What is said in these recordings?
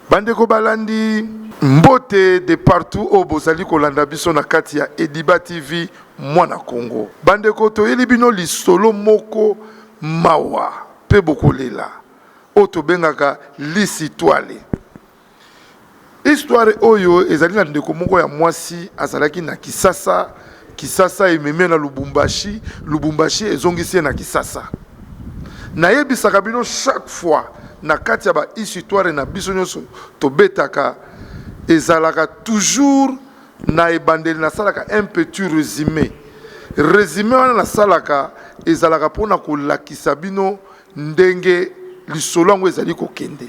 Bandeko balandi mbote de partout au bozali kolanda biso na kati ya Ediba TV mwana Congo. Bandeko toyeli bino lisolo moko mawa pe bokolela. Oto bengaka lisitwale. Histoire oyo ezali na ndeko moko ya mwasi azalaki na Kisasa. Kisasa ememe na Lubumbashi. Lubumbashi ezongisi na Kisasa. Na yebisaka bino chaque fois na kati ya ba histoire na biso nyonso tobetaka ezalaka toujours na ebandeli na salaka un petit résumé. Résumé wana na salaka ezalaka pona kolakisa bino ndenge lisolo yango ezali kokende.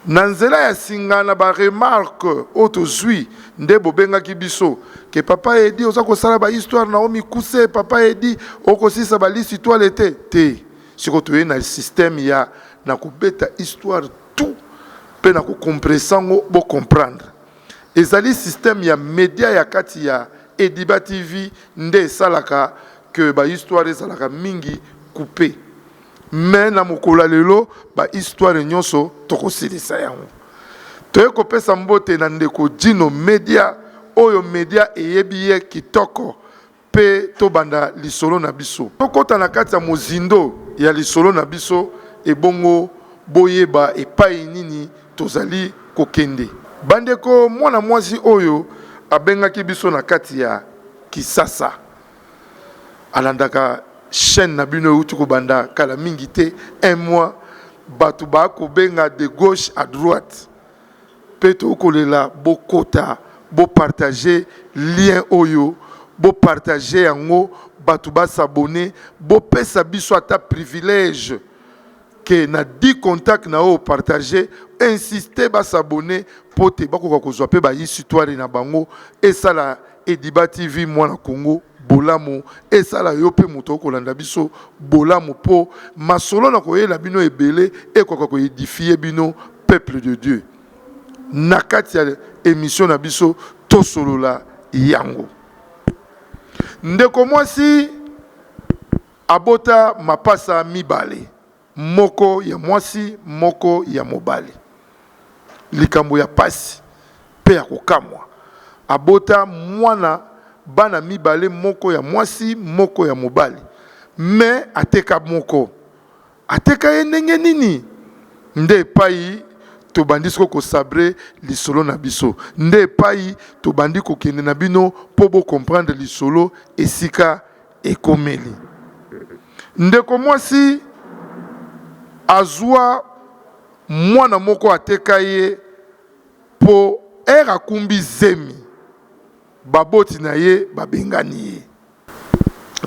Na nzela ya singana ba remarque otozwi nde bobengaki biso ke papa edi oza kosala ba histoire na omi kuse papa edi okosisa ba lisitwale te siko toye na système ya na kubeta histoire tout pe na kukompresango bo comprendre ezali système ya média ya kati ya Ediba TV nde salaka que ba histoire ezalaka mingi coupé mais na mokola lelo ba histoire nyonso tokosilisa yango toye kopesa mbote na ndeko Dino Media oyo media eyebiye kitoko pe tobanda lisolo na biso tokota na kati ya mozindo ya lisolo na biso ebongo boyeba epai nini tozali kokende. Bandeko mwana mwasi oyo abengaki biso na kati ya Kisasa. Alandaka chaîne na bino uti ko banda kala mingi te un mois batu ba ko benga de gauche à droite. Peto kolela bokota bo partager lien oyo bo partager yango batu ba s'abonner bo pesa biso ata privilège que na 10 contacts na o partager insister ba s'abonner pote bakoka kozwa pe ba histoire na bango esala Ediba TV mwana Congo bolamu esala yo pe moto kolanda biso bolamu po masolo na koyela bino ebele ekoka ko édifier bino peuple de Dieu na kati ya émission na biso tosolola yango ndeko mwasi abota mapasa mibale moko ya mwasi moko ya mobali likambo ya pasi pe ya kokamwa abota mwana bana mibale moko ya mwasi moko ya mobali me ateka moko ateka ye ndenge nini nde epai tobandi siko kosabre lisolo na biso nde epai tobandi kokende na bino po bo comprendre lisolo esika ekomeli ndeko mwasi azwa mwana moko ateka ye po era kumbi zemi baboti na ye babengani ye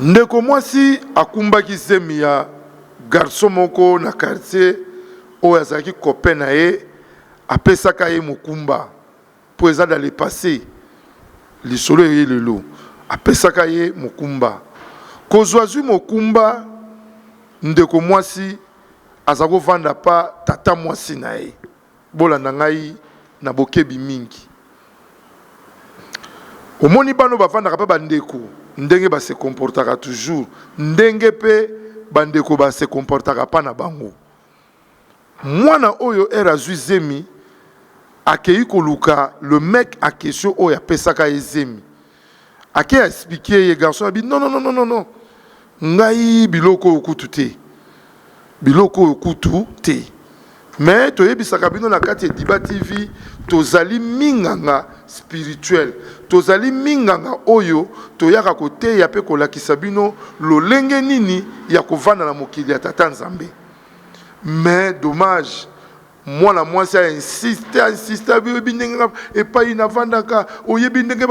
ndeko mwasi akumbaki zemi ya garçon moko na quartier oyo azalaki copain na ye apesaka ye mokumba po eza dans le passé lisolo ye lelo apesaka ye mokumba kozwa zwi mokumba ndeko mwasi azako vanda pa tata mwasi na ye bolanda ngai na bokebi mingi omoni bano bavandaka pe bandeko ndenge ba se comportaka toujours ndenge pe bandeko ba se comportaka pa na bango mwana oyo era zwi zemi akei koluka le mec a question oyo apesaka ye zemi akei expliquer ye garçon abi non ngai biloko okutu te biloko okutu te mais toyebisaka bino na kati ya Ediba TV tozali minganga spirituel tozali minganga oyo toyaka koteya pe kolakisa bino lolenge nini ya kovanda na mokili ya tata Nzambe mais dommage mwana mwasi a insiste oyebi ndenge epai navandaka oyebi ndenge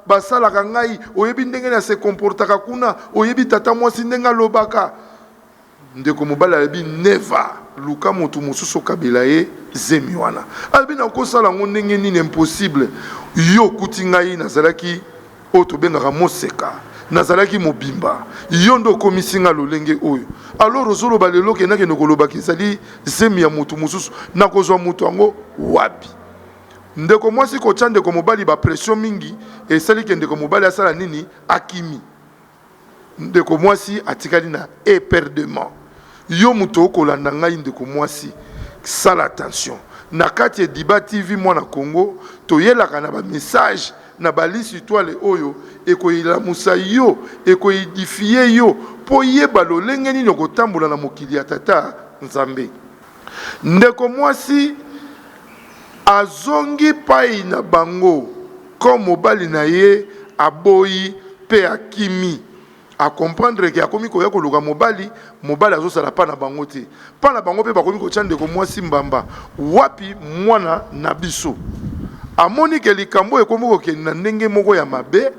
basalaka ngai oyebi ndenge na se comportaka kuna oyebi tata mwasi ndenge alobaka ndeko mobali alobi neva luka motu mosusu kabila ye zemi wana alobi nakosala ngo ndenge nini impossible yo kuti ngai nazalaki oyo tobengaka moseka nazalaki mobimba yo ndo komisinga lolenge oyo alors ozoloba lelo kenake nokolobaki ezali zemi ya motu mosusu nakozwa motu yango wapi ndeko mwasi kotya ndeko mobali bapression mingi esali ke ndeko mobali asala nini akimi ndeko mwasi atikali na éperdement yo moto okolanda ngai ndeko mwasi sala attention na kati Ediba TV mwana Congo toyelaka na ba message na balisi étoile oyo ekoyilamusa yo ekoyidifie yo po yeba lolenge nini kotambola na mokili ya tata Nzambe. Ndeko mwasi azongi pai na bango comme mobali na ye aboyi pe akimi a comprendre que akomi koya koluka mobali azosala pa na bango te pa na bango pe bakomi kotia ndeko mwasi mbamba wapi mwana na biso amoni ke likambo ekomi kokende na ndenge moko ya mabe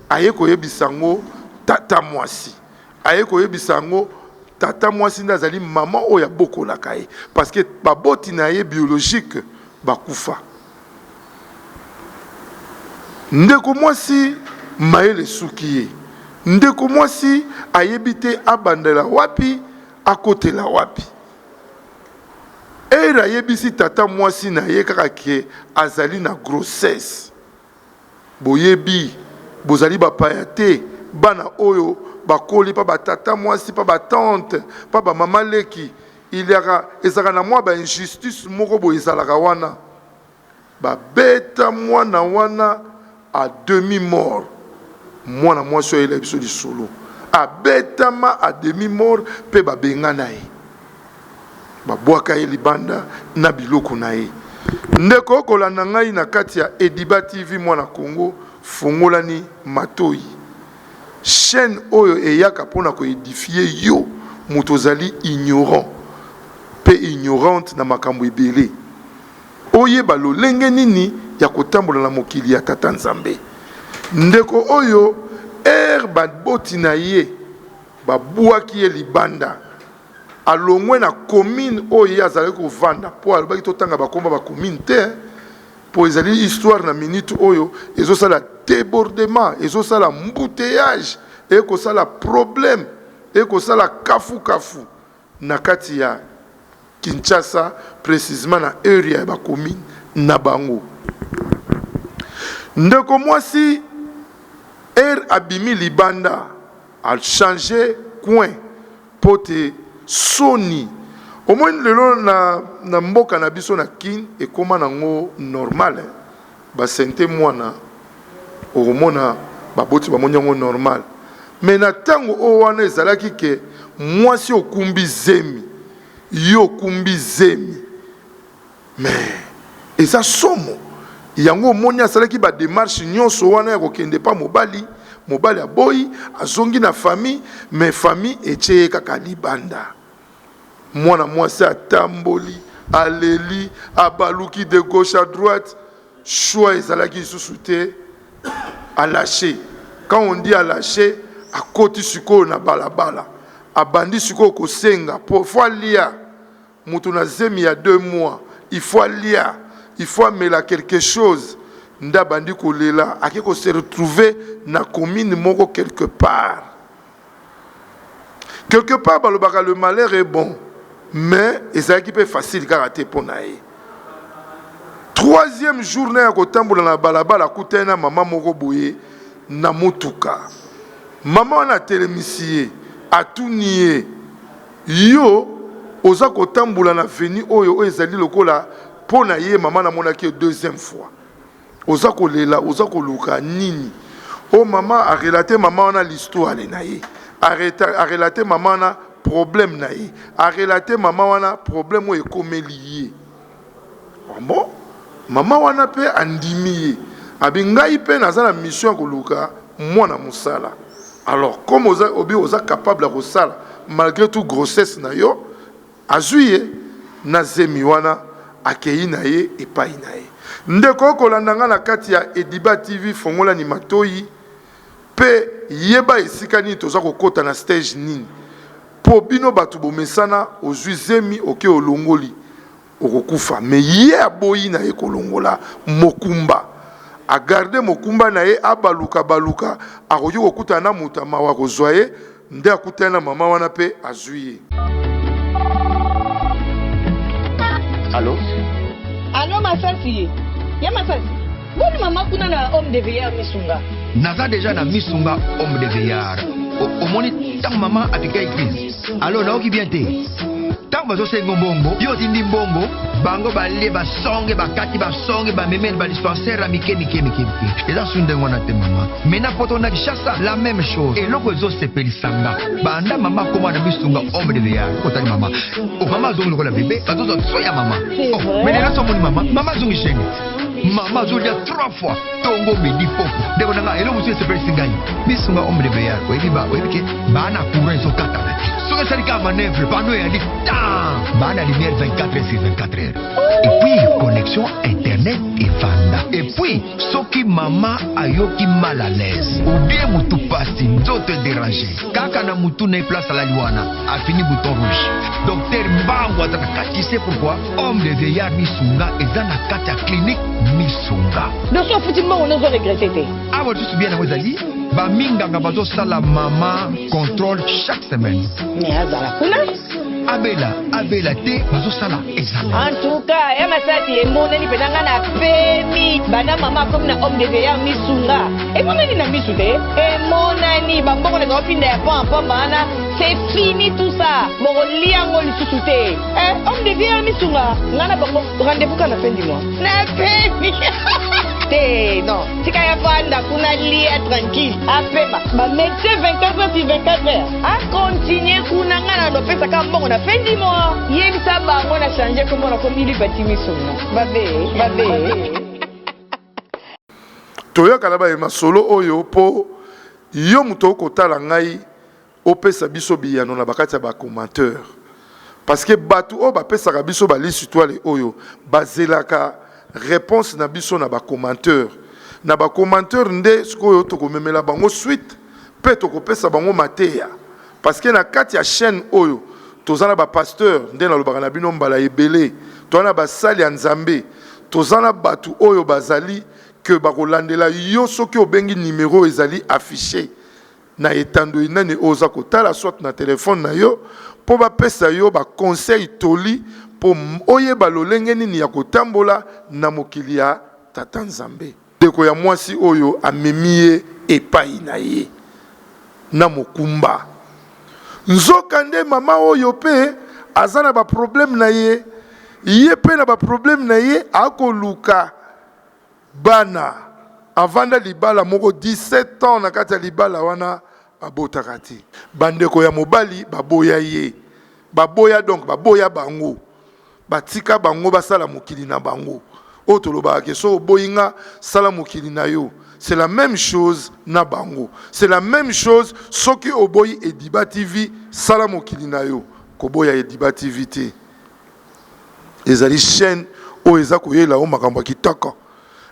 aye koyebisa ngo tata mwasi aye koyebisa ngo tata mwasi nde azali mama oyo abokolaka ye parce que baboti na ye biologique bakufa. Ndeko mwasi mayele suki ye ndeko mwasi ayebi te abandela wapi akotela wapi era yebisi tata mwasi na ye kaka ke azali na grossesse boyebi bozali bapaya te bana oyo bakoli pa batata mwasi pa batante pa bamama leki iliaka ezaka na mwa ba injustice moko boye ezalaka wana babeta mwana wana à demi-mort. Mwana mwasi oyo biso di solo abetama à demi-mort pe babenga na ye babwaka ye libanda na biloko na ye. Ndeko kolanda ngai na kati ya Ediba TV mwana Congo fongolani matoyi chaîne oyo eyaka pona ko édifier yo moto zali ignorant pe ignorante na makambo ebele oyeba lolenge nini ya kotambola na mokili ya tata Nzambe. Ndeko oyo baboti na ye babuaki ye libanda alongwe na commune oyo azali kovanda po alobaki totanga bakomba ba commune te po ezali histoire na minute oyo ezosala débordement ezosala embouteillage ekosala problème ekosala kafu na kati ya Kinshasa précisément na area ya ba commune na bango. Ndeko mwasi abimi libanda a changé coin pote soni au moins lelo na mboka na biso na kin e koma nango normal ba sente mwana omona baboti ba monyango normal mais na tango o wana ezalaki ke mwasi okumbi zemi yo kumbi zemi mais eza somo yango moni asalaki ba démarche nyonso wana ya kokende pa mobali aboyi azongi na famille mais famille etie kaka libanda mwana mwasi atamboli aleli abaluki de gauche à droite choix ezalaki susu te a lâché. Quand on dit à lâcher à côté siko na balabala abandi siko kosenga pour faut lia mutu na zemi ya 2 mois il faut lia il faut amener quelque chose nda bandi kolela akiko se retrouver na commune moko quelque part balobaka le malheur est bon mais ezalaki pe facile karaté ponaye. 3e journée ya kotambola na balabala kutena mama moko boye na mutuka mama wana telemisiye atuniye yo oza kotambola na veni oyo ezali lokola pona ye mama na monaki 2e fois oza kolela oza koluka nini o mama a relaté mama wana l'histoire na ye a relaté mama wana problème na ye a relaté mama wana problème o ekomeli ye bon mama wana pe andimi ye abingai pe naza na mission koluka mwana musala. Alors comme oza capable de sala malgré tout grossesse na yo azuye na zemi wana akei na ye epai na ye. Ndeko kolandanga na kati ya Ediba TV fongola ni matoyi pe yeba esika nini toza kokota na stage nini po bino batu bomesana ozwi zemi oke olongoli okokufa me ye aboyi na ye kolongola mokumba a garder mokumba na ye baluka akoki kokuta na muta mawa kozwa ye nde akuta na mama wana pe azwi ye. Allô ma soeur fille. Ya ma soeur. Bon maman kuna na homme de veillard misunga. Naza déjà na misunga homme de veillard. Au moni tant maman a piqué église. Alors là qui bien té. tant bazo sengo mbongo yo tindi mbongo bango bale basonge bakati basonge bamemeli badispensaire mike eza sunde ngona te mama mena poto na Kinshasa la même chose eloko ezosepelisanga banda mama koma na bisunga homme de veillard kotali mama mama zongi lokola bébé bazozo soya mama mais là somoni mama zongi sheni mama zongi 3 fois tongo midi poko ndeko nanga eloko ezosepelisi ngai bisunga homme de veillard oyebike bana courant ezokata soki esalika manœuvre pano eyandi tan bana lumière 24 heures sur 24 heures et puis connexion internet evanda et puis soki mama ayoki mal à l'aise ou bien mutu pasi nzoto déranger kaka na mutu na place alali wana afini bouton rouge docteur mbango azaka kati c'est pourquoi homme de veillard misunga eza na kati ya clinique misunga donc so futi mbango nozo regrette te awa lisusu bien yango ezali baminganga bazosala mama contrôle chaque semaine mais azala kuna abela te bazosala ezala en tout cas ya masati emonani mpenza nga na pemi bana mama akomi na homme de veillard misunga emonani na misu te emonani bambongo na baopinda ya pamba wana c'est fini tout ça bokolia yango lisusu te homme de veillard misunga nga na bango rendez-vous ka na fin du mois na pemi te non tika ya vanda kuna lia tranquille apema bamédecin 24 heures sur 24 heures akontinue kuna nga na lopesaka mbongo na fin du mois yebisa bango na change komona komili bati misunga babe toyokala bayema solo oyo po yo moto okotala ngai opesa biso biyano na bakati ya bacommentateur parce que bato oyo bapesaka biso balisi toile oyo bazelaka réponse na biso na bacommentateur nde sikoyo tokomemela bango suite mpe tokopesa bango mateya parce que na kati ya chaîne oyo toza na bapasteur nde nalobaka na bino mbala ebele toza na basali ya nzambe toza na bato oyo bazali ke bakolandela yo soki obengi numéro ezali affiché na etando inane oza kotala soit na telefone na yo po bapesa yo baconseil toli po oyeba lolenge nini ya kotambola na mokili ya tata nzambe ndeko ya mwasi oyo amemi ye epai na ye na mokumba nzoka nde mama oyo pe aza na baproblème na ye pe na baproblème na ye akoluka bana avanda libala moko 17 ans na kati ya libala wana abotaka te bandeko ya mobali baboya ye baboya donc baboya bango batika bango basala mokili na bango oyo tolobaka ke so oboyinga sala mokili na yo c'est la même chose na bango c'est la même chose soki oboyi Ediba TV sala mokili na yo koboya Ediba TV te ezali chaîne oyo eza koyela o makambo ya kitoko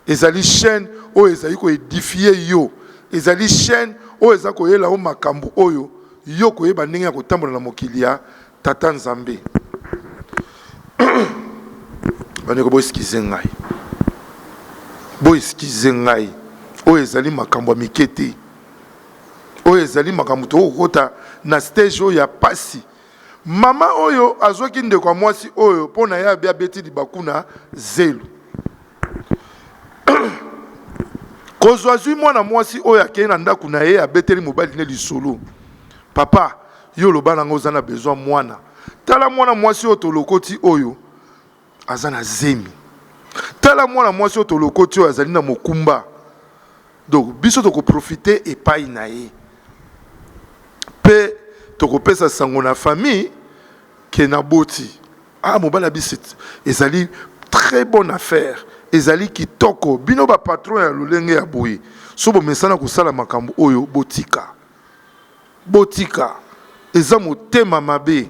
ezali chaîne oyo ezali koédifier yo ezali chaîne oyo eza koyela o makambo oyo yo koyeba ndenge ya kotambola na mokili ya tata nzambe bandeko boeskize ngai oyo ezali makambo ya mike te oyo ezali makambo tokokota na stage oyo ya pasi mama oyo azwaki ndeko ya mwasi oyo mpo na ye abia beti libaku na zelo kozwa zwi mwana mwasi oyo akei na ndako na ye abeteli mobali ne lisolo papa yo loba nango oza na besoin mwana tala mwana mwasi oyo tolokoti oyo aza na zemi tala mwana mwasi oyo tolokoti oyo azali na mokumba donc biso tokoprofite epai na ye mpe tokopesa sango na famille ke na boti mobali ya biso ezali très bonne affaire ezali kitoko bino bapatron ya lolenge ya boye so bomesana kosala makambo oyo botika eza motema mabe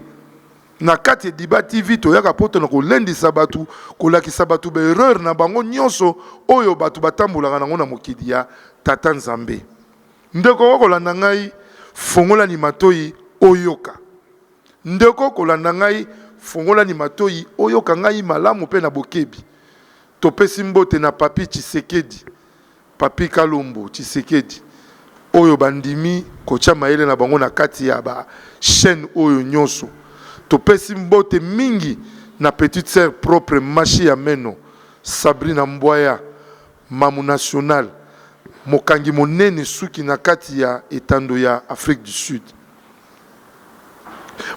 na kati Ediba TV toyaka poto na kolendisa batu kolakisa batu baerreur na bango nyonso oyo batu batambolaka nango na mokili ya tata nzambe ndeko kolanda ngai fongola ni matoyi oyoka ndeko kolanda ngai fongola ni matoyi oyoka ngai malamu pe na bokebi topesi mbote na papi Tshisekedi papi Kalombo Tshisekedi oyo bandimi kocha maele na bango na kati ya ba chaîne oyo nyonso topesi mbote mingi na petite sœur propre Mashi ya Meno Sabrina Mbwaya mamu national mokangi monene suki na kati ya etando ya Afrique du Sud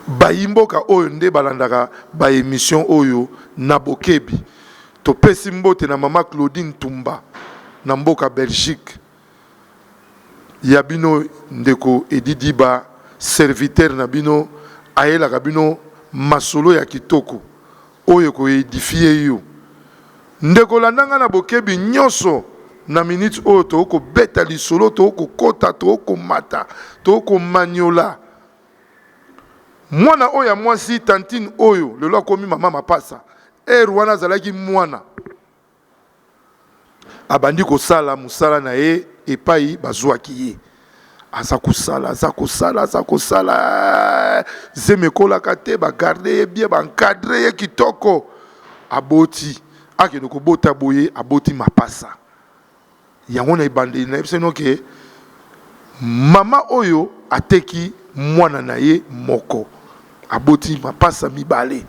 bayimboka oyo nde balandaka ba émission oyo na bokebi topesi mbote na mama Claudine Tumba na mboka Belgique ya bino ndeko Edidiba serviteur na bino ayelaka bino masolo ya kitoko oyo ko edifie yo ndeko landanga na bokebi nyonso na minute oyo toko beta lisolo toko kota toko mata toko maniola mwana oyo ya mwasi tantine oyo lelo akomi mama mapasa wana azalaki mwana abandi kosala musala na ye epai bazwaki ye aza kosala zemekolaka te bagarde ye bien bankadre ye kitoko aboti akende kobota boye aboti mapasa yango na ebandeli na yebiseno ke mama oyo ateki mwana na ye moko aboti mapasa mibale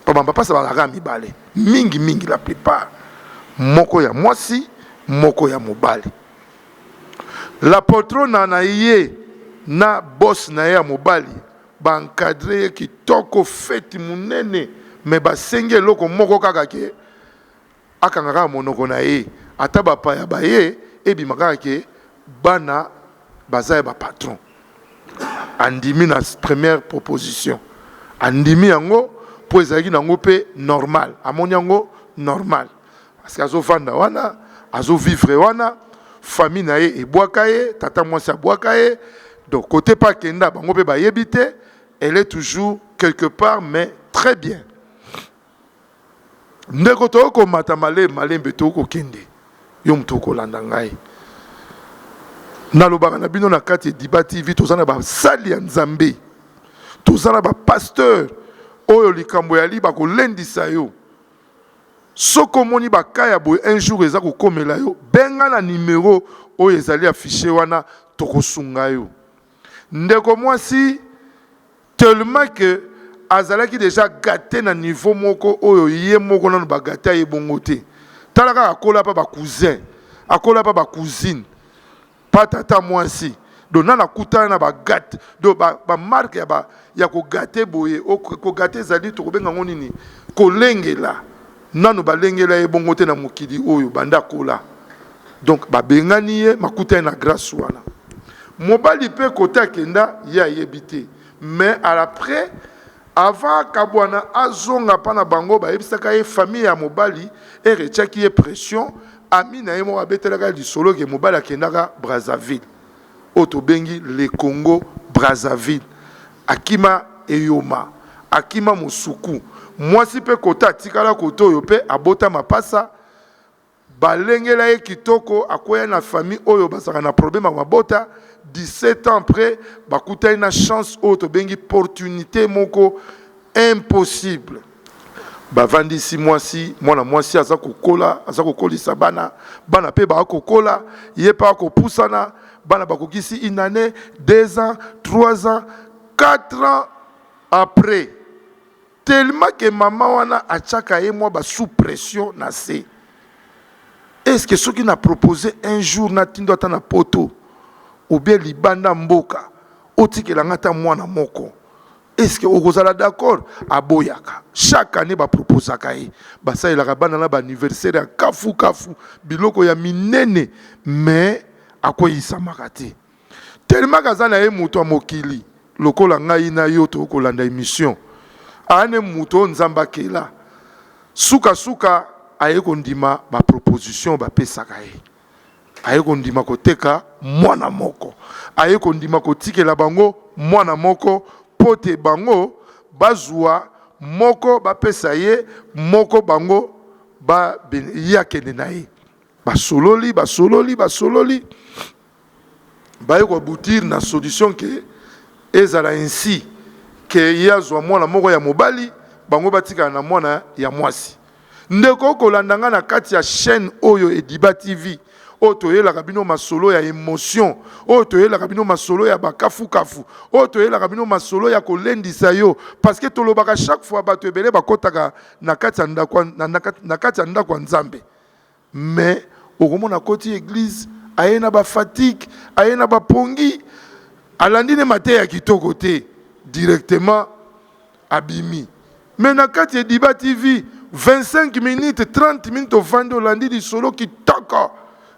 papa mapasa balaka mibale mingi la plupart moko ya mwasi moko ya mobali la patrona na ye na boss na ye ya mobali bankadre ye kitoko feti munene me basenge eloko moko kaka ke akangaka monoko na ye ata bapaya baye ebimaka kaka ke bana baza ya bapatron andimi na première proposition andimi yango po ezalaki nango mpe normal amoni yango normal parce que azovanda wana azovivre wana famille na ye ebwaka ye tata mwasi abwaka ye donc côté pa kenda bango mpe bayebi te elle est toujours quelque part mais très bien ndeko tokomata malembe tokokende yo moto okolanda ngai nalobaka na bino na kati ya Diba TV toza na basali ya Nzambe toza na bapasteur oyo likambo ya liba kolendisa yo soko moni bakaya boye un jour eza kokomela yo benga na numéro oyo ezali affiché wana tokosunga yo ndeko mwasi tellement que azalaki déjà gâté na niveau moko oyo ye moko nanu bagate ye bongo te talaka akola pa ba cousin akola pa ba cousine pa tata mwasi donc nana kutana na ba gâte donc ba marque ya ko gâté boye ko gâté zali to kobenga ngoni ni kolengela nanu balengela ye bongo te na mokili oyo banda kola donc babengani ye makuta na grâce wana mobali pe kota kenda ya yebite mais à l'après avant kabwana azonga pana bango ba ebisaka ye famille ya mobali e retiaki ye pression ami na ye mo abetelaka lisolo ke mobali akendaka Brazzaville oto bengi le Congo Brazzaville akima eyoma akima musuku mwasi pe kota tikala koto yo pe abota mapasa balengela ye kitoko akoya na famille oyo basaka na problème mabota 17 ans après bakuta na chance oyo bengi opportunité moko impossible bavandi si mwasi mwana mwasi aza kokolisa bana pe bakokola ye pa kopusana bana bakokisi une année 2 ans 3 ans 4 ans après tellement que maman wana achaka ye moi ba sous pression na se est-ce que ceux qui n'a proposé un jour na tindo ata na poto ou bien libanda mboka otikela ngata mwana moko est-ce que okozala d'accord aboyaka chaque année ba proposaka ye basalelaka bana na ba anniversaire ya kafu biloko ya minene mais akoyisamaka te tellement kaza na ye moto ya mokili lokola ngai na yo tokolanda émission ane moto nzamba kela suka aye kondima ba proposition ba pesaka ye aye kondima koteka mwana moko aye kondima kotikela bango mwana moko pote bango bazwa moko ba pesa ye moko bango ba yakende na ye basololi baye ko boutir na solution que ezala ainsi que yazwa mwana moko ya mobali bango batika na mwana ya mwasi ndeko kolandanga na kati ya chaîne oyo Diba TV oyo toyelaka bino masolo ya émotion oyo toyelaka bino masolo ya bakafu oyo toyelaka bino masolo ya kolendisa yo parce que tolobaka chaque fois bato ebele bakotaka na kati ya ndako ya Nzambe mais okomona koti église aye na ba fatigue aye na ba pongi alandi ne mate ya kitoko te directement abimi. Mais na kati ya Diba TV 25 minutes 30 minutes ovandi olandi lisolo kitoko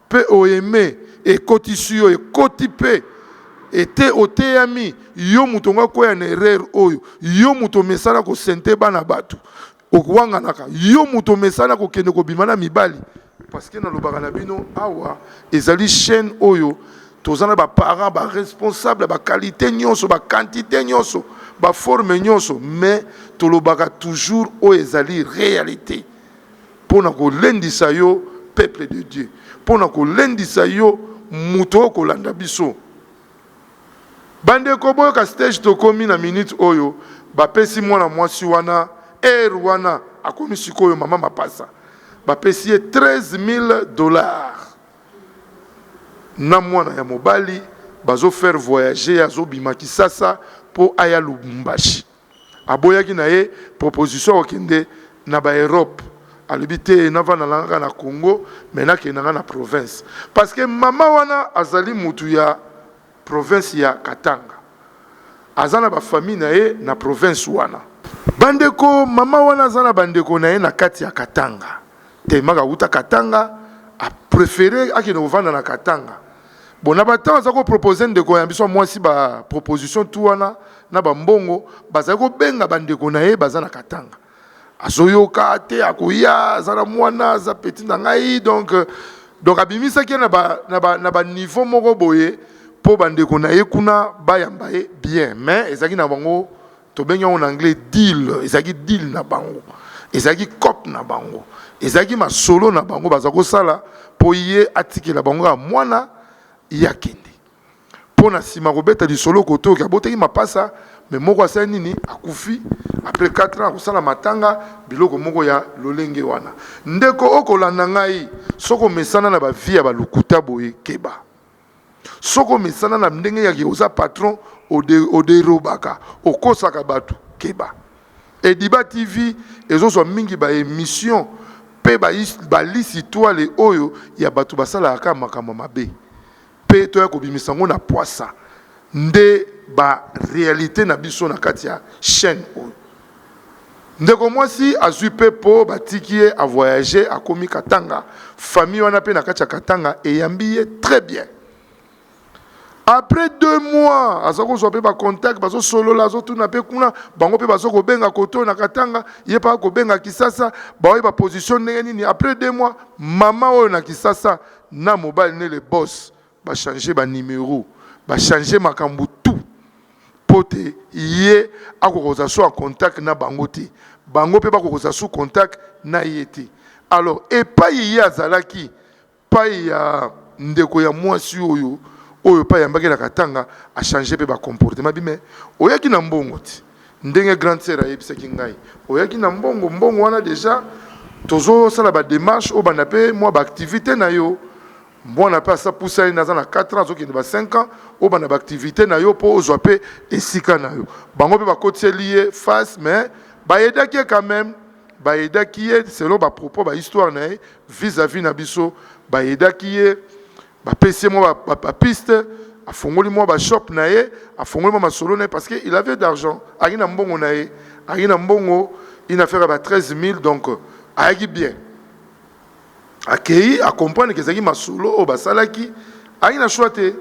pe oyeme ekoti suyo ekoti pe ete oteyami yo mutu nga koya na erreur oyo yo mutu mesala ko sente bana batu okuwanganaka yo mutu mesala ko kende ko bimana mibali parce que na lobaka na bino awa ezali chaîne oyo tozana ba parents ba responsable ba qualité nyonso ba quantité nyonso ba forme nyonso mais tolobaka toujours o ezali réalité pona ko lendisa yo peuple de Dieu pona ko lendisa yo muto ko landa biso bande ko boyoka stage tokomi na minute oyo bapesi mwana mwasi wana wana akomi sikoyo mama mapasa bapesi ye $13,000 na mwana ya mobali bazo faire voyager azo bima Kisasa po aya Lubumbashi aboyaki na ye proposition okende na ba Europe alibite na vana langa na Congo mena ke na province parce que mama wana azali mutu ya province ya Katanga azana ba famille na ye na province wana bandeko mama wana azana bandeko na ye na kati ya Katanga te maka uta Katanga a préféré akino vanda na Katanga bon na bato azako proposer ndeko ya biso mwasi ba proposition tu wana na ba mbongo bazako benga bandeko na ye bazana Katanga azoyoka te akoya zana mwana za petit na ngai donc abimisa ki na ba niveau moko boye po bandeko na ye kuna bayamba ye bien mais ezaki na bango to benga en anglais deal ezaki deal na bango ezaki cop na bango ezaki masolo na bango bazako sala po ye atikela bango ya mwana yakende pona sima kobeta lisolo koto ka boteki mapasa mais moko asali nini akufi après 4 ans akosala matanga biloko moko ya lolenge wana ndeko okolanda ngai soko mesana na bavie ya balukuta boye keba soko mesana na ndenge yaki oza patron oderobaka okosaka batu keba et Diba TV ezozwa mingi ba émission pe ba lisi toile oyo ya batu basala aka makambo mabe pe to ya kobimisa ngo na poisa nde ba réalité na biso na kati ya chaîne oyo ndeko mwasi azwi pe po batiki ye a voyager akomi Katanga famille wana pe na kati ya Katanga eyambi ye très bien. Après 2 mois, azako zo pe ba contact bazo solo la zo tuna pe kuna bango pe bazo ko benga koto na Katanga ye pa ko benga Kisasa ba ba position nini après 2 mois mama oyo na Kisasa na mobile ne le boss ba changer ba numéro ba changer makambu tout pote ye akokoza so en contact na bango te bango pe ba kokoza so contact na yete alors et pas ye azalaki pas ya ndeko ya mwasi oyo oyo pa yambaki na Katanga a changé pe ba comportement bime oyaki na mbongo ti ndenge grande sœur ayebisaki ngai oyaki na mbongo wana déjà tozo sala ba démarche o bana pe moi ba activité na yo mwana pe sa poussa na za na 4 ans okende ba 5 ans o bana ba activité na yo po ozwa pe esika na yo bango pe ba kotie lié face mais ba yedaki quand même ba yedaki selon ba propos ba histoire na vis-à-vis na biso ba yedaki ba PC moi ba piste a fongoli moi ba shop na ye a fongoli moi masolo na parce que il avait d'argent agina mbongo na ye agina mbongo il a fait ba 13,000 donc ayaki bien akei a comprendre que zaki masolo o ba salaki agina choite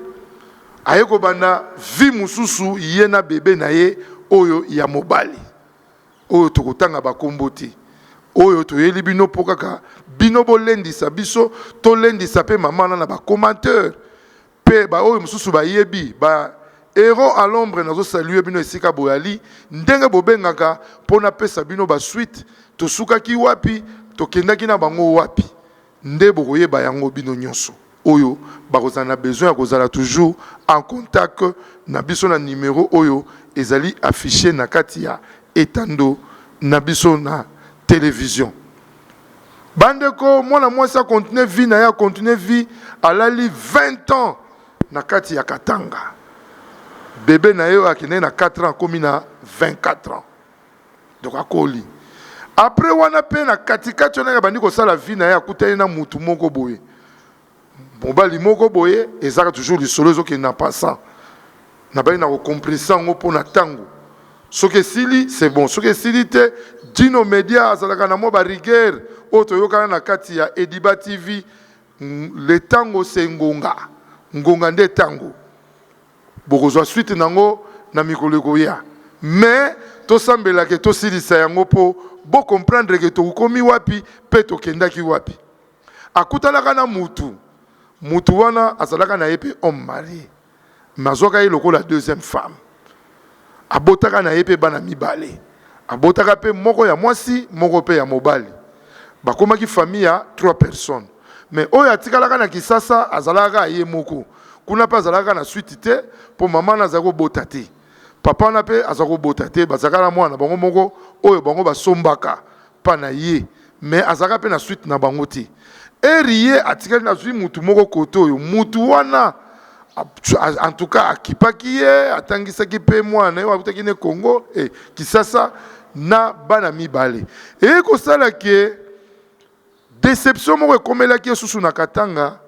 ayeko bana vi mususu ye na bébé na ye oyo ya mobali oyo tokotanga ba komboti oyo toyeli bino pokaka bino bolendisa biso to lendisa pe mama na ba commentaire pe ba oyo mususu ba yebi ba héros à l'ombre nazo saluer bino esika boyali ndenge bobengaka pona pesa bino ba suite to sukaki wapi to kendaki na bango wapi nde bokoyeba yango bino nyonso oyo bakozana besoin ya kozala toujours en contact na biso na numéro oyo ezali affiché na kati ya etando na biso na télévision. Bandeko, moi la moi ça continue vie na ya continue vie alali 20 ans na kati ya Katanga. Bébé na yo akine na 4 ans comme na 24 ans. Donc akoli. Après wana pe na katikati na bandi ko sala vie na ya kuteli na mutu moko boye. Mobali moko boye ezaka toujours le solo zo ki na passant. Na ba na comprendre ngo pona tango. Ce que sili, c'est bon. Ce que sili te, Dino Media, azalaka na mo ba rigueur, oto yokana na kati ya Ediba TV, le tango c'est ngonga. Ngonga nde tango. Bokozwa suite nango na mikolo koya. Mais to sambela ke to silisa yango po bo comprendre que to komi wapi pe to kendaki wapi. Akutalaka na mutu. Mutu wana azalaka na yepe homme marié. Mazoka ye lokola deuxième femme. Abotaka na yepe bana mibale. Abotaka pe moko ya mwasi, moko pe ya mobali. Bakomaki famille ya 3 personnes. Mais oyo atikalaka na Kisasa azalaka ye moko. Kuna pa azalaka na suite te po mama na zako botate. Papa na pe azako botate bazaka na mwana bango moko oyo bango basombaka pa na ye. Mais azaka pe na suite na bango te. Eriye atikali na zui mutu moko koto oyo mutu wana en tout cas akipaki ye atangisaki pe mwana yo akutaki ne Congo Kisasa na bana mibale. E kosala ke déception moko ekomelaki ye susu na Katanga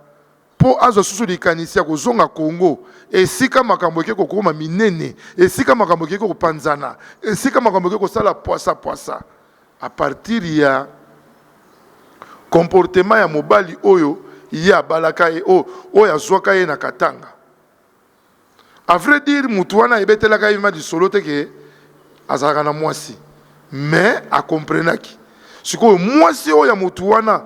po azo susu likanisi ya kozonga Congo esika makambo eke kokoma minene esika makambo eke kopanzana esika makambo eke kosala poisa à partir ya comportement ya mobali oyo ya balaka ye oyo azwaka ye na Katanga. À vrai dire mutu wana ebetelaka ye ma di solo te ke azalaka na mwasi mais akomprenaki sikoyo mwasi oyo ya mutu wana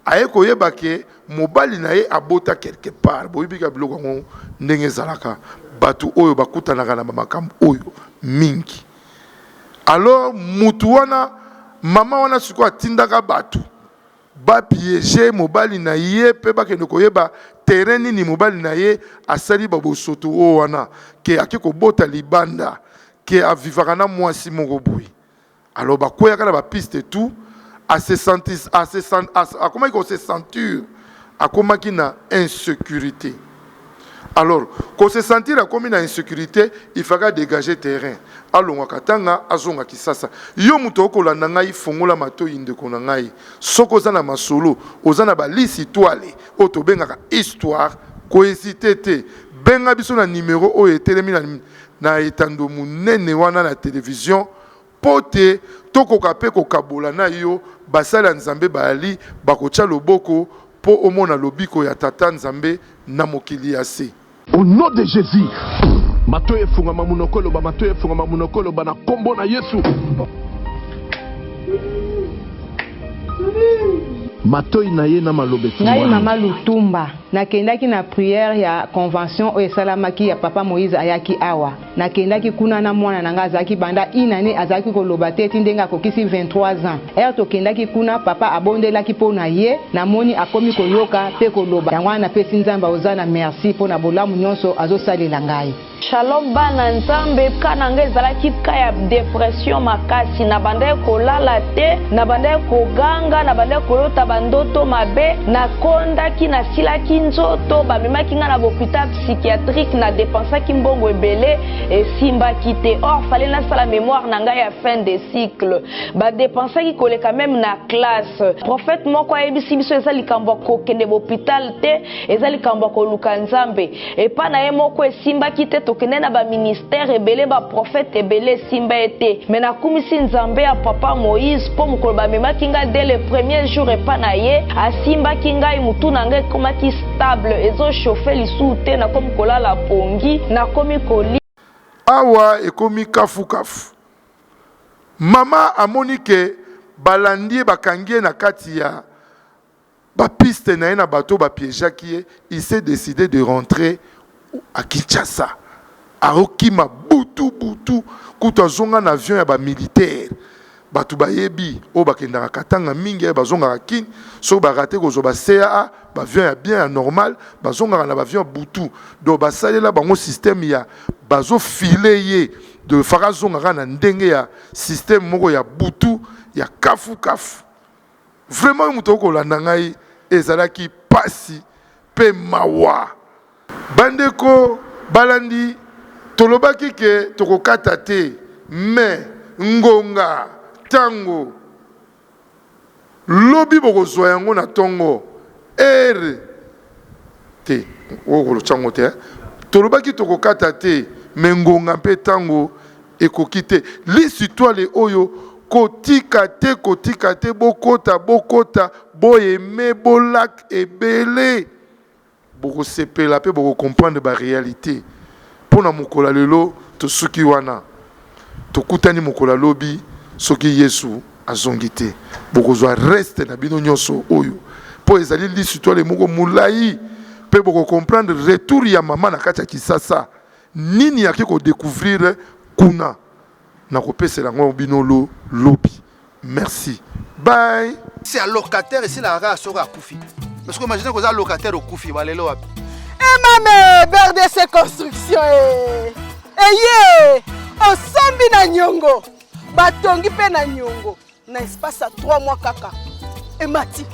aye koyeba ke mobali na ye abota quelque part boyibika biloko yango ndenge ezalaka batu oyo bakutanaka na makambo oyo mingi. Alors mutu wana mama wana sikoyo atindaka batu ba piéger mobali na ye pe bakende koyeba terrain nini mobali na ye asali babosoto o wana ke akiko bota libanda ke avivaka na mwasi moko boyi. Alors bakoyaka na ba piste tout à se sentir à comment il se sentir à comment qui na insécurité. Alors qu'on se sentir à comme na insécurité il faudra dégager terrain. Alonga Katanga azonga Kisasa yo muto okolanda ngai fongola mato inde kona ngai soko za na masolo ozana ba lisi toile otobengaka histoire cohésité te benga biso na numéro o etelemi na etando munene wana na télévision pote tokoka pe kokabola na yo basala nzambe bali bakocha loboko po omona lobiko ya tata nzambe na mokili ya se. Au nom de Jésus, matoye funga mamunokolo ba matoye funga mamunokolo ba na kombo na Yesu. Matoyi na ye na malobe ngai mama Lutumba nakendaki na prière ya convention oyo esalamaki ya papa Moïse ayaki awa nakendaki kuna na mwana nanga azalaki banda inane azalaki koloba te eti ndenge akokisi 23 ans ere tokendaki kuna papa abondelaki mpo na ye namoni akomi koyoka mpe koloba yango wana napesi nzambe oza na merci mpo na bolamu nyonso azosalela ngai. Shalom bana nzambe kana ngai ezalaki ka ya depression makasi na banda kolala te na banda koganga na banda kolota bandoto mabe na kondaki na silaki nzoto bamemaki nga na hôpital psychiatrique na dépensaki mbongo ebele esimbaki te or fallait nasala mémoire na ngai ya fin de cycle badépensaki koleka même na classe prophète moko ayebisi biso eza likambo kokende hôpital te eza likambo koluka nzambe epa na ye moko esimbaki te tokende na ba ministère ebele ba prophète ebele simba ete mais nakumisi nzambe ya papa Moïse po mokolo bamemaki nga dès le premier jour epa na ye asimbaki ngai mutu na ngai ekomaki stable ezochauffe lisusu te nakomi kolala pongi nakomi koli awa ekomi kafu mama amoni ke balandi bakangie na kati ya bapiste na ye na bato bapiégeaki ye il s'est décidé de rentrer à Kinshasa aokima butu kuta zonga na avion ya ba militaire batu bayebi o bakendaka Katanga mingi bazongaka kin so barate ko zo ba CA ba avion ya bien ya normal bazongaka na ba avion butu do basalela bango système ya bazo filer ye de farazonga na ndenge ya système moko ya butu ya kafu vraiment muto ko landa ngai ezalaki pasi pe mawa bandeko balandi tolobaki ke tokokata te mais ngonga tango lobi bokozwa yango na tongo ere te okolo chango te tolobaki tokokata te mais ngonga mpe tango ekoki te. Lisitwale oyo kotika te bokota boyeme bolak ebele bokosepela pe bokocomprendre ba réalité. Pona mokola lelo tosuki wana tokutani mokola lobi soki Yesu azongi te bokozwa reste na bino nyonso oyo po ezali lisitwale moko mulai pe bokocomprendre retour ya mama na kati ya Kisasa nini yaki ko découvrir kuna na kopesela ngo bino lobi. Merci, bye. C'est un locataire ici la race sera koufi. Parce que imaginez que vous avez un locataire au koufi balelo wapi. Mame BRDC construction osambi na nyongo batongi pe na nyongo na espace à 3 mois kaka emati